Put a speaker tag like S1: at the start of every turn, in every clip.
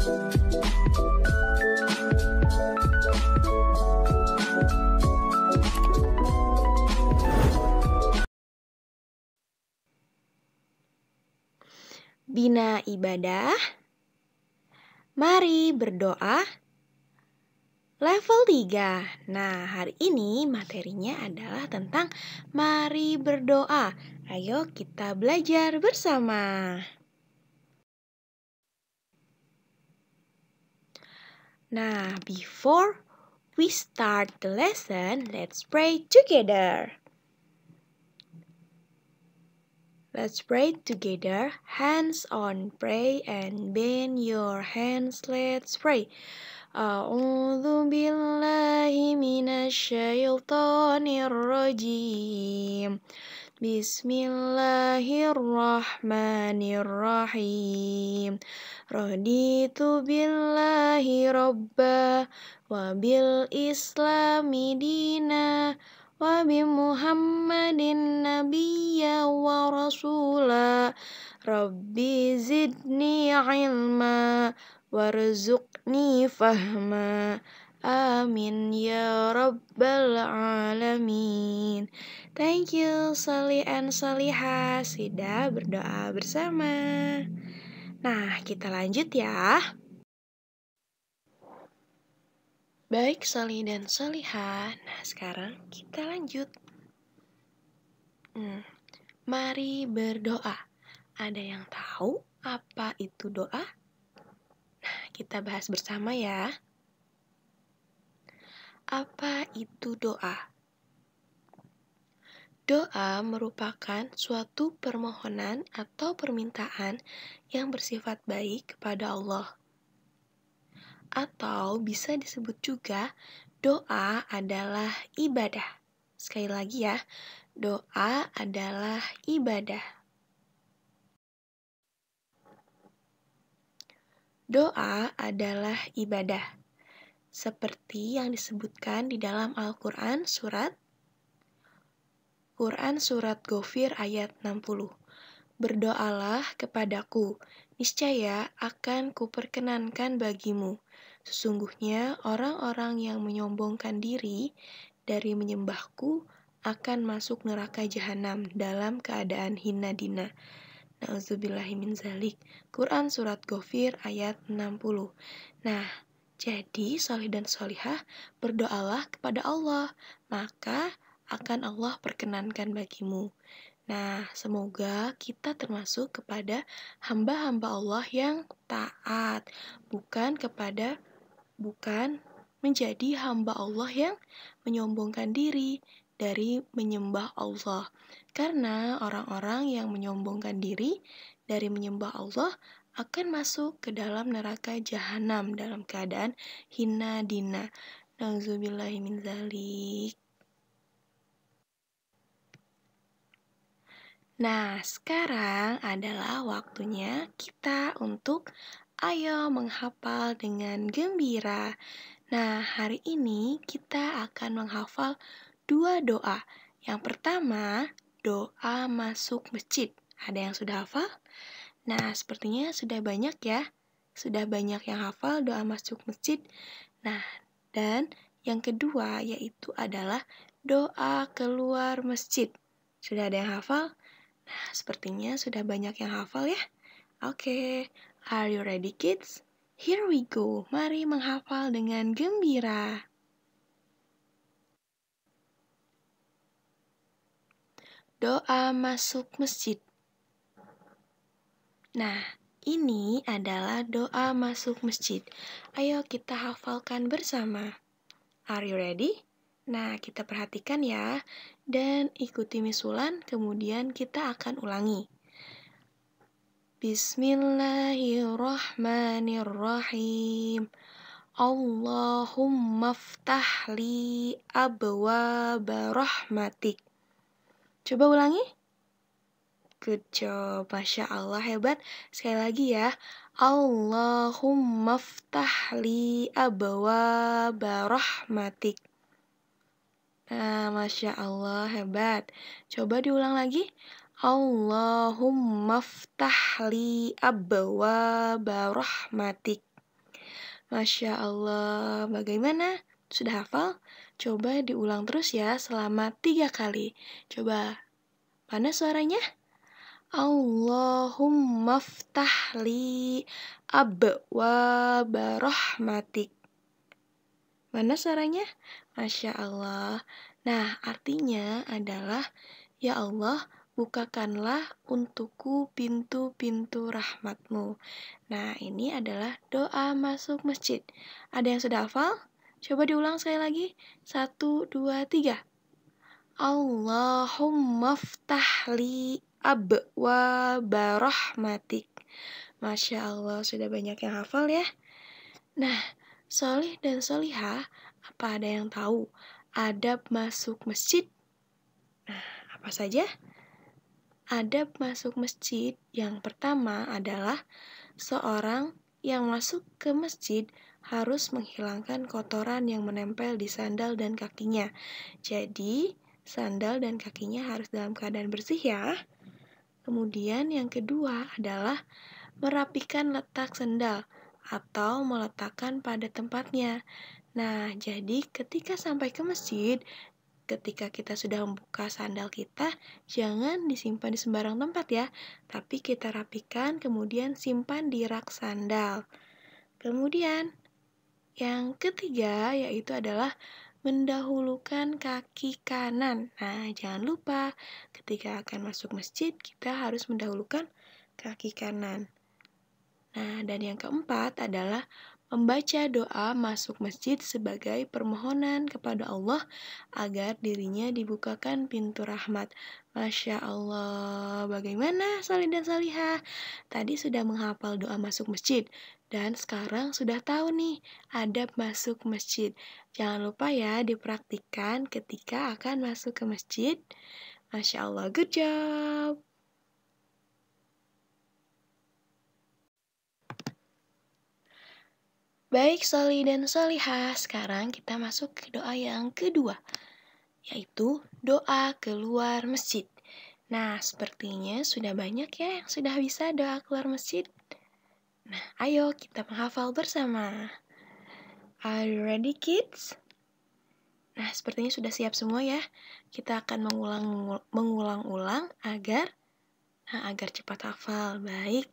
S1: Bina ibadah. Mari berdoa. Level 3. Nah, hari ini materinya adalah tentang mari berdoa. Ayo kita belajar bersama. Nah, before we start the lesson, let's pray together. Let's pray together. Hands on, pray and bend your hands. Let's pray. A'udzu billahi minasyaitonir rajim. Bismillahirrahmanirrahim. Raditu billahi robba wa bil islami dina wa bi Muhammadin nabiyya wa rasula. Rabbi zidni ilma warzuqni fahma. Amin ya rabbal alamin. Thank you Salih and Salihah sudah berdoa bersama. Nah, kita lanjut ya. Baik Salih dan Salihah. Nah, sekarang kita lanjut. Mari berdoa. Ada yang tahu apa itu doa? Nah, kita bahas bersama ya. Apa itu doa? Doa merupakan suatu permohonan atau permintaan yang bersifat baik kepada Allah. Atau bisa disebut juga doa adalah ibadah. Sekali lagi ya, doa adalah ibadah. Doa adalah ibadah. Seperti yang disebutkan di dalam Al-Quran surat Ghafir ayat 60. Berdoalah kepadaku, niscaya akan kuperkenankan bagimu. Sesungguhnya orang-orang yang menyombongkan diri dari menyembahku akan masuk neraka jahanam dalam keadaan hina dina. Nauzubillahi min zalik. Quran surat Ghafir ayat 60. Nah, jadi Salih dan Salihah berdoalah kepada Allah, maka akan Allah perkenankan bagimu. Nah, semoga kita termasuk kepada hamba-hamba Allah yang taat, bukan menjadi hamba Allah yang menyombongkan diri dari menyembah Allah. Karena orang-orang yang menyombongkan diri dari menyembah Allah akan masuk ke dalam neraka jahanam dalam keadaan hina dina. Nauzubillahi min zalik. Nah, sekarang adalah waktunya kita untuk ayo menghafal dengan gembira. Nah, hari ini kita akan menghafal 2 doa. Yang pertama, doa masuk masjid. Ada yang sudah hafal? Nah, sepertinya sudah banyak ya. Sudah banyak yang hafal doa masuk masjid. Nah, dan yang kedua yaitu adalah doa keluar masjid. Sudah ada yang hafal? Nah, sepertinya sudah banyak yang hafal ya. Oke, are you ready kids? Here we go. Mari menghafal dengan gembira. Doa masuk masjid. Nah, ini adalah doa masuk masjid. Ayo kita hafalkan bersama. Are you ready? Nah, kita perhatikan ya. Dan ikuti misulan, kemudian kita akan ulangi. Bismillahirrahmanirrahim. Allahumma ftahli abwaba rahmatik. Coba ulangi. Good job, Masya Allah, hebat. Sekali lagi ya. Allahumma ftahli abwaba rahmatik. Nah, Masya Allah, hebat. Coba diulang lagi. Allahumma ftahli abwaba rahmatik. Masya Allah, bagaimana? Sudah hafal? Coba diulang terus ya selama 3 kali. Coba, mana suaranya? Allahumma ftahli abwaaba rahmatik. Mana suaranya? Masya Allah. Nah, artinya adalah, ya Allah, bukakanlah untukku pintu-pintu rahmatmu. Nah, ini adalah doa masuk masjid. Ada yang sudah hafal? Coba diulang sekali lagi. 1, 2, 3. Allahumma ftahli abwaaba rahmatik. Masya Allah, sudah banyak yang hafal ya. Nah, solih dan solihah, apa ada yang tahu adab masuk masjid? Nah, apa saja? Adab masuk masjid yang pertama adalah seorang yang masuk ke masjid harus menghilangkan kotoran yang menempel di sandal dan kakinya. Jadi, sandal dan kakinya harus dalam keadaan bersih ya. Kemudian yang kedua adalah merapikan letak sandal atau meletakkan pada tempatnya. Nah, jadi ketika sampai ke masjid, ketika kita sudah membuka sandal kita, jangan disimpan di sembarang tempat ya, tapi kita rapikan kemudian simpan di rak sandal. Kemudian yang ketiga yaitu adalah mendahulukan kaki kanan. Nah, jangan lupa ketika akan masuk masjid kita harus mendahulukan kaki kanan. Nah, dan yang keempat adalah membaca doa masuk masjid sebagai permohonan kepada Allah agar dirinya dibukakan pintu rahmat. Masya Allah, bagaimana salih dan salihah? Tadi sudah menghafal doa masuk masjid, dan sekarang sudah tahu nih adab masuk masjid. Jangan lupa ya dipraktikkan ketika akan masuk ke masjid. Masya Allah, good job! Baik, Soli dan Solihah, sekarang kita masuk ke doa yang kedua, yaitu doa keluar masjid. Nah, sepertinya sudah banyak ya yang sudah bisa doa keluar masjid. Nah, ayo kita menghafal bersama. Are you ready, kids? Nah, sepertinya sudah siap semua ya. Kita akan mengulang-ulang agar cepat hafal. Baik,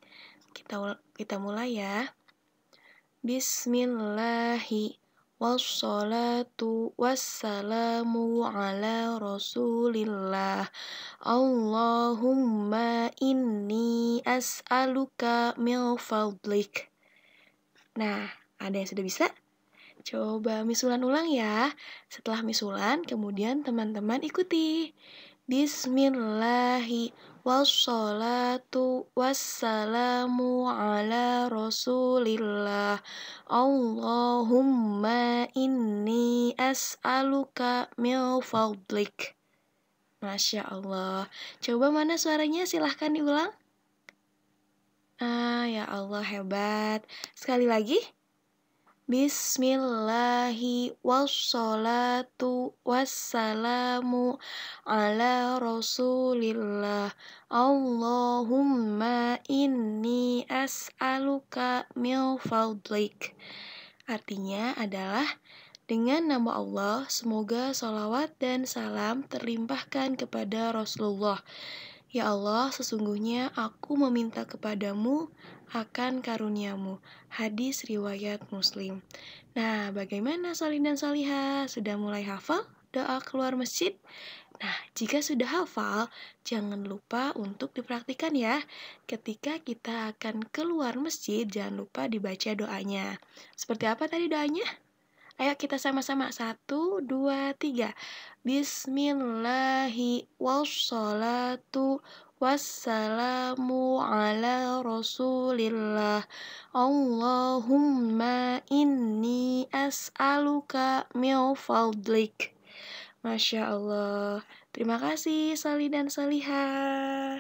S1: kita mulai ya. Bismillahi wassalatu wassalamu ala rasulillah. Allahumma inni as'aluka min fadlik. Nah, ada yang sudah bisa? Coba misulan ulang ya. Setelah misulan, kemudian teman-teman ikuti. Bismillahi wassalatu wassalamu ala rasulillah. Allahumma inni as'aluka min fadlik. Masya Allah. Coba mana suaranya? Silahkan diulang. Ya Allah, hebat. Sekali lagi. Bismillahi wassalatu wassalamu ala rasulillah. Allahumma inni as'aluka min fadlik. Artinya adalah dengan nama Allah, semoga salawat dan salam terlimpahkan kepada Rasulullah. Ya Allah, sesungguhnya aku meminta kepadamu akan karuniamu. Hadis riwayat Muslim. Nah, bagaimana Salih dan Salihah? Sudah mulai hafal doa keluar masjid? Nah, jika sudah hafal, jangan lupa untuk dipraktikkan ya. Ketika kita akan keluar masjid, jangan lupa dibaca doanya. Seperti apa tadi doanya? Ayo kita sama-sama. 1, 2, 3. Bismillahi wassalatu wassalamu ala rasulillah. Allahumma inni as'aluka min fadlik. Masya Allah. Terima kasih Sali dan Salihah.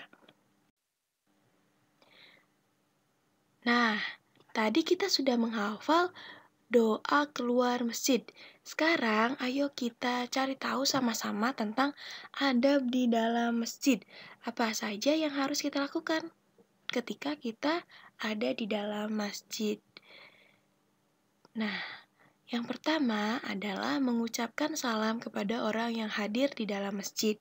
S1: Nah, tadi kita sudah menghafal doa keluar masjid. Sekarang ayo kita cari tahu sama-sama tentang adab di dalam masjid. Apa saja yang harus kita lakukan ketika kita ada di dalam masjid. Nah, yang pertama adalah mengucapkan salam kepada orang yang hadir di dalam masjid.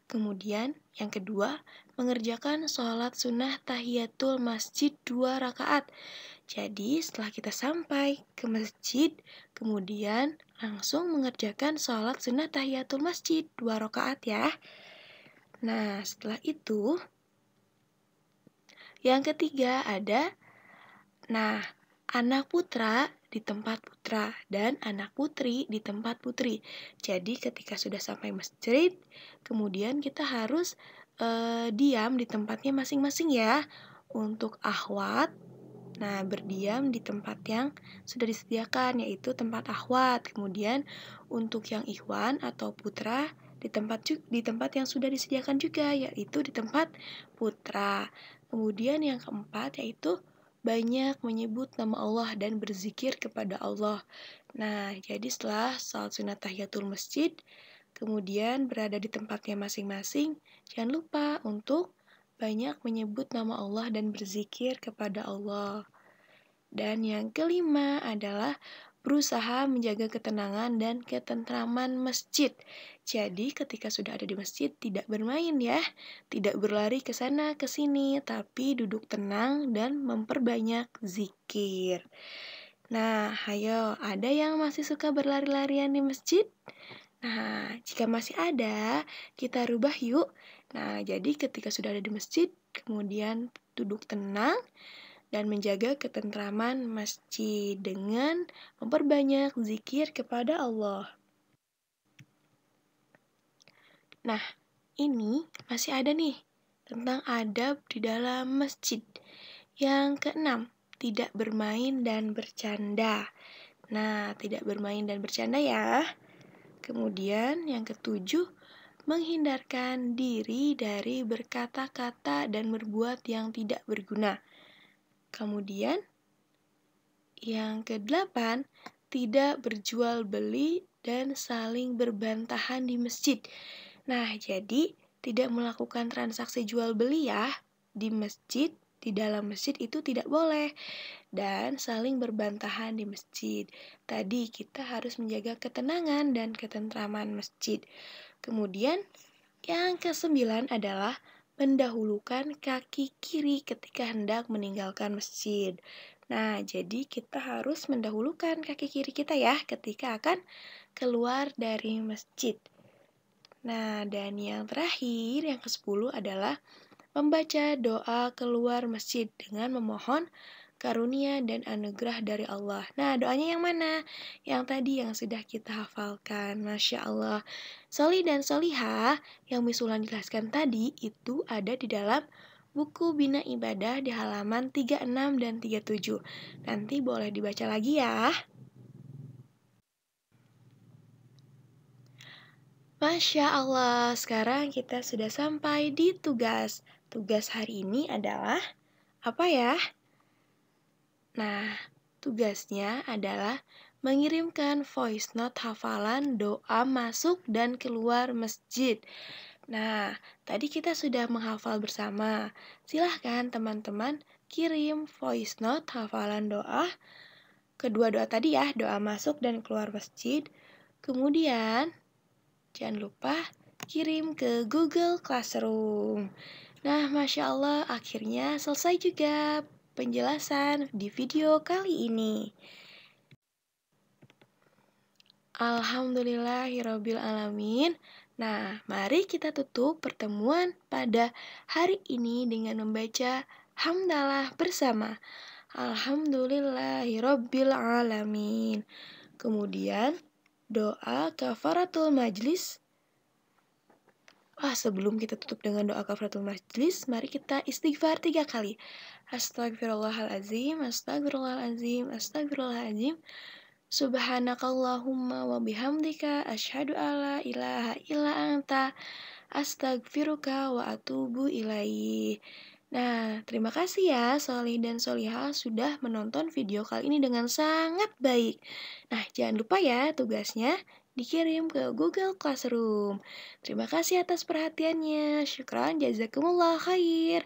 S1: Kemudian, yang kedua, mengerjakan sholat sunnah tahiyatul masjid 2 rakaat. Jadi, setelah kita sampai ke masjid, kemudian langsung mengerjakan sholat sunnah tahiyatul masjid 2 rakaat ya. Nah, setelah itu, yang ketiga ada, anak putra di tempat putra dan anak putri di tempat putri. Jadi ketika sudah sampai masjid, kemudian kita harus diam di tempatnya masing-masing ya. Untuk akhwat, berdiam di tempat yang sudah disediakan, yaitu tempat akhwat. Kemudian untuk yang ikhwan atau putra di tempat yang sudah disediakan juga, yaitu di tempat putra. Kemudian yang keempat yaitu banyak menyebut nama Allah dan berzikir kepada Allah. Nah, jadi setelah salat sunat tahiyatul masjid, kemudian berada di tempatnya masing-masing, jangan lupa untuk banyak menyebut nama Allah dan berzikir kepada Allah. Dan yang kelima adalah berusaha menjaga ketenangan dan ketentraman masjid. Jadi ketika sudah ada di masjid tidak bermain ya, tidak berlari ke sana ke sini, tapi duduk tenang dan memperbanyak zikir. Nah, ayo, ada yang masih suka berlari-larian di masjid? Nah, jika masih ada, kita rubah yuk. Nah, jadi ketika sudah ada di masjid, kemudian duduk tenang dan menjaga ketentraman masjid dengan memperbanyak zikir kepada Allah. Nah, ini masih ada nih tentang adab di dalam masjid. Yang keenam, tidak bermain dan bercanda. Nah, tidak bermain dan bercanda ya. Kemudian yang ketujuh, menghindarkan diri dari berkata-kata dan berbuat yang tidak berguna. Kemudian yang kedelapan, tidak berjual beli dan saling berbantahan di masjid. Nah, jadi tidak melakukan transaksi jual beli ya di masjid, di dalam masjid itu tidak boleh. Dan saling berbantahan di masjid. Tadi kita harus menjaga ketenangan dan ketentraman masjid. Kemudian yang kesembilan adalah mendahulukan kaki kiri ketika hendak meninggalkan masjid. Nah, jadi kita harus mendahulukan kaki kiri kita ya ketika akan keluar dari masjid. Nah, dan yang terakhir, yang ke-10 adalah membaca doa keluar masjid dengan memohon karunia dan anugerah dari Allah. Nah, doanya yang mana? Yang tadi yang sudah kita hafalkan. Masya Allah. Soli dan solihah yang Miss Ulan jelaskan tadi itu ada di dalam buku Bina Ibadah di halaman 36 dan 37. Nanti boleh dibaca lagi ya. Masya Allah, sekarang kita sudah sampai di tugas. Tugas hari ini adalah apa ya? Nah, tugasnya adalah mengirimkan voice note hafalan doa masuk dan keluar masjid. Nah, tadi kita sudah menghafal bersama. Silahkan teman-teman kirim voice note hafalan doa. Kedua doa tadi ya, doa masuk dan keluar masjid. Kemudian, jangan lupa kirim ke Google Classroom. Nah, Masya Allah, akhirnya selesai juga penjelasan di video kali ini. Alhamdulillahirrabbilalamin. Nah, mari kita tutup pertemuan pada hari ini dengan membaca hamdalah bersama. Alhamdulillahirrabbilalamin. Kemudian, doa kafaratul majlis. Sebelum kita tutup dengan doa kafaratul majlis, mari kita istighfar 3 kali. Astagfirullahalazim, astagfirullahalazim, astagfirullahalazim. Subhanakallahumma wa bihamdika asyhadu alla ilaha illa anta astagfiruka wa atubu ilaih. Nah, terima kasih ya Solih dan Solihah sudah menonton video kali ini dengan sangat baik. Nah, jangan lupa ya tugasnya dikirim ke Google Classroom. Terima kasih atas perhatiannya. Syukran, jazakumullah khair.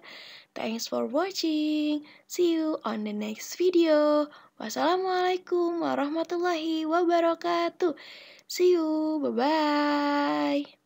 S1: Thanks for watching. See you on the next video. Wassalamualaikum warahmatullahi wabarakatuh. See you. Bye-bye.